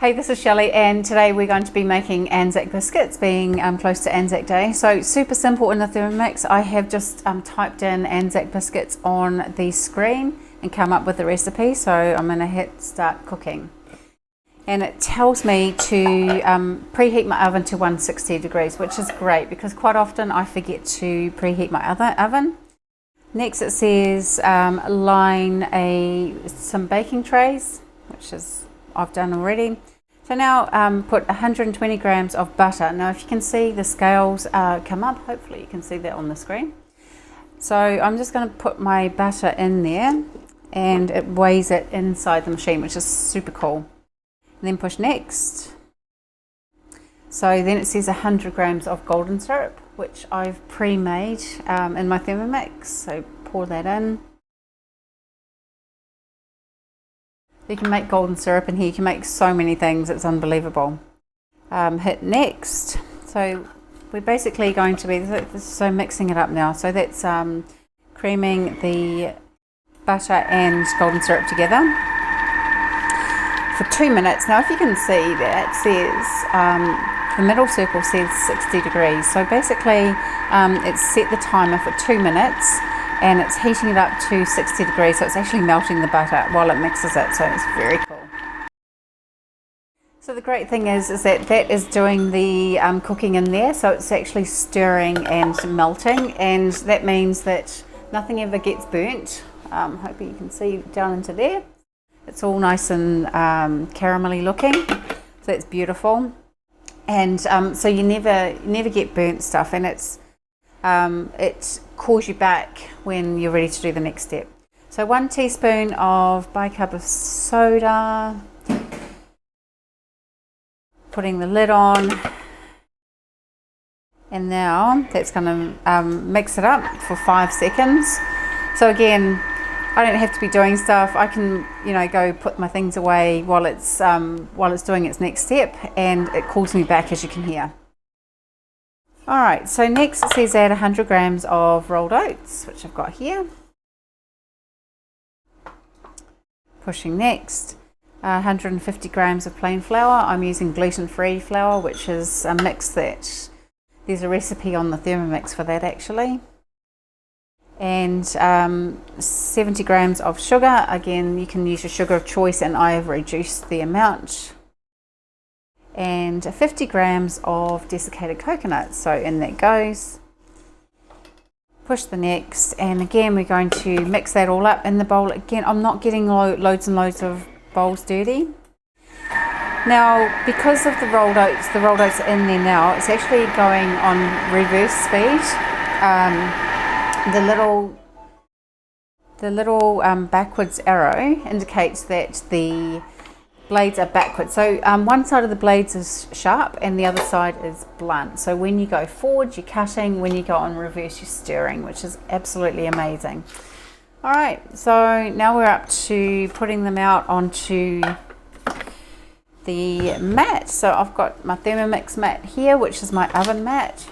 Hey, this is Shelley, and today we're going to be making ANZAC biscuits, being close to ANZAC Day. So super simple in the Thermomix. I have just typed in ANZAC biscuits on the screen and come up with the recipe. So I'm going to hit start cooking. And it tells me to preheat my oven to 160 degrees, which is great because quite often I forget to preheat my other oven. Next it says line some baking trays, which is I've done already. So now put 120 grams of butter. Now if you can see the scales come up, hopefully you can see that on the screen. So I'm just going to put my butter in there and it weighs it inside the machine, which is super cool. And then push next. So then it says 100 grams of golden syrup, which I've pre-made in my Thermomix. So pour that in. You can make golden syrup in here. You can make so many things. It's unbelievable. Hit next. So we're basically going to be so mixing it up now. So that's creaming the butter and golden syrup together for 2 minutes. Now, if you can see that says the middle circle says 60 degrees. So basically, it's set the timer for 2 minutes. And it's heating it up to 60 degrees, so it's actually melting the butter while it mixes it, so it's very cool. So the great thing is that is doing the cooking in there, so it's actually stirring and melting, and that means that nothing ever gets burnt. Hopefully you can see down into there. It's all nice and caramelly looking, so that's beautiful. And so you never get burnt stuff, and it calls you back when you're ready to do the next step. So 1 teaspoon of bicarb of soda, putting the lid on, and now that's going to mix it up for 5 seconds. So again, I don't have to be doing stuff. I can, go put my things away while it's doing its next step, and it calls me back, as you can hear. Alright, so next it says add 100 grams of rolled oats, which I've got here. Pushing next, 150 grams of plain flour. I'm using gluten-free flour, which is a mix that there's a recipe on the Thermomix for that actually. And 70 grams of sugar. Again, you can use your sugar of choice, and I have reduced the amount. And 50 grams of desiccated coconut, so in that goes. Push the next, and again we're going to mix that all up in the bowl. Again, I'm not getting loads and loads of bowls dirty. Now, because of the rolled oats are in there now, it's actually going on reverse speed. The little backwards arrow indicates that the blades are backwards. So one side of the blades is sharp and the other side is blunt. So when you go forward, you're cutting. When you go on reverse, you're stirring, which is absolutely amazing. All right, so now we're up to putting them out onto the mat. So I've got my Thermomix mat here, which is my oven mat.